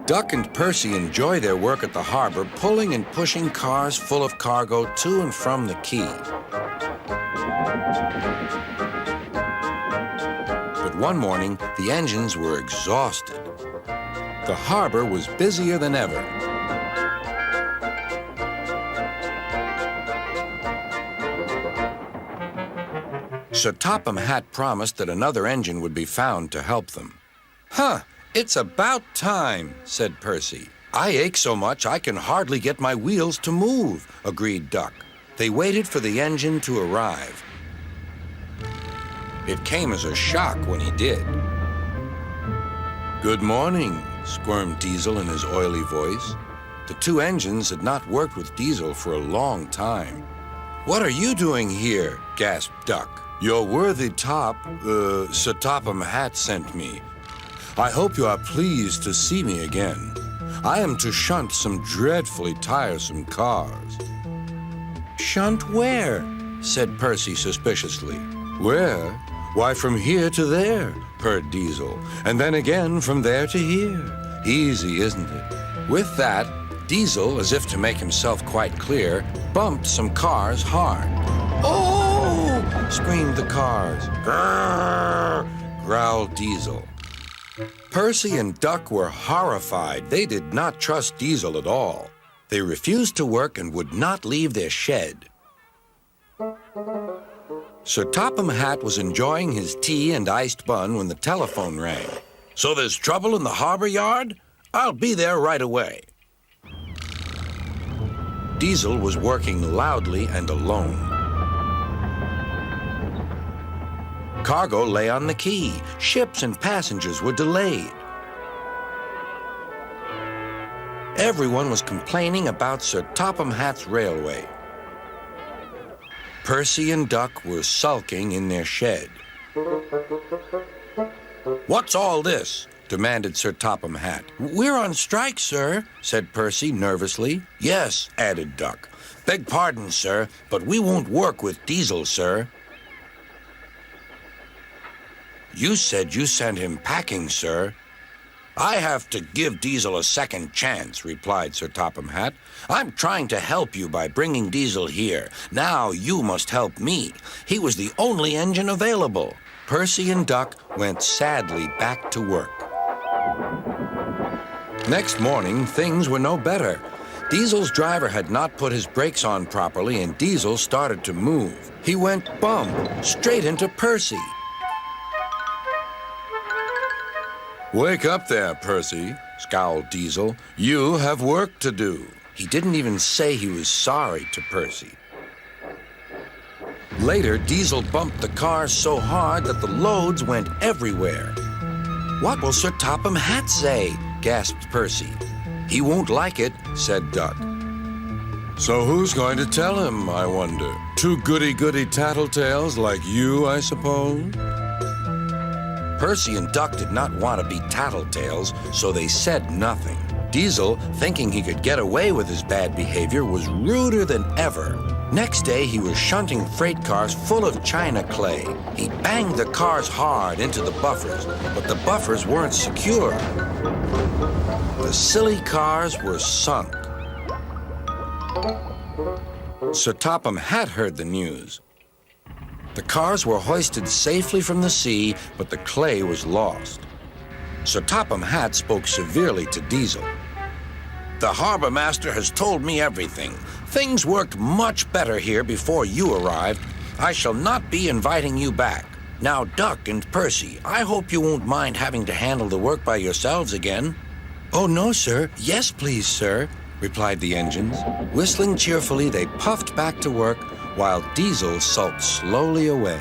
Duck and Percy enjoy their work at the harbor, pulling and pushing cars full of cargo to and from the quay. But one morning, the engines were exhausted. The harbor was busier than ever. Sir Topham Hatt promised that another engine would be found to help them. "Huh, it's about time," said Percy. "I ache so much I can hardly get my wheels to move," agreed Duck. They waited for the engine to arrive. It came as a shock when he did. "Good morning," squirmed Diesel in his oily voice. The two engines had not worked with Diesel for a long time. "What are you doing here?" gasped Duck. "Your worthy Sir Topham Hatt sent me. I hope you are pleased to see me again. I am to shunt some dreadfully tiresome cars." "Shunt where?" said Percy suspiciously. "Where? Why, from here to there," purred Diesel, "and then again from there to here. Easy, isn't it?" With that, Diesel, as if to make himself quite clear, bumped some cars hard. "Oh!" screamed the cars. "Grrr!" growled Diesel. Percy and Duck were horrified. They did not trust Diesel at all. They refused to work and would not leave their shed. Sir Topham Hatt was enjoying his tea and iced bun when the telephone rang. "So there's trouble in the harbor yard? I'll be there right away." Diesel was working loudly and alone. Cargo lay on the quay. Ships and passengers were delayed. Everyone was complaining about Sir Topham Hatt's railway. Percy and Duck were sulking in their shed. "What's all this?" demanded Sir Topham Hatt. "We're on strike, sir," said Percy nervously. "Yes," added Duck. "Beg pardon, sir, but we won't work with Diesel, sir." "You said you sent him packing, sir." "I have to give Diesel a second chance," replied Sir Topham Hatt. "I'm trying to help you by bringing Diesel here. Now you must help me. He was the only engine available." Percy and Duck went sadly back to work. Next morning, things were no better. Diesel's driver had not put his brakes on properly, and Diesel started to move. He went bump straight into Percy. "Wake up there, Percy," scowled Diesel. "You have work to do." He didn't even say he was sorry to Percy. Later, Diesel bumped the cars so hard that the loads went everywhere. "What will Sir Topham Hatt say?" gasped Percy. "He won't like it," said Duck. "So who's going to tell him, I wonder? Two goody-goody tattletales like you, I suppose?" Percy and Duck did not want to be tattletales, so they said nothing. Diesel, thinking he could get away with his bad behavior, was ruder than ever. Next day, he was shunting freight cars full of china clay. He banged the cars hard into the buffers, but the buffers weren't secure. The silly cars were sunk. Sir Topham Hatt heard the news. The cars were hoisted safely from the sea, but the clay was lost. Sir Topham Hatt spoke severely to Diesel. "The harbor master has told me everything. Things worked much better here before you arrived. I shall not be inviting you back. Now, Duck and Percy, I hope you won't mind having to handle the work by yourselves again." "Oh, no, sir. Yes, please, sir," replied the engines. Whistling cheerfully, they puffed back to work while Diesel sulked slowly away.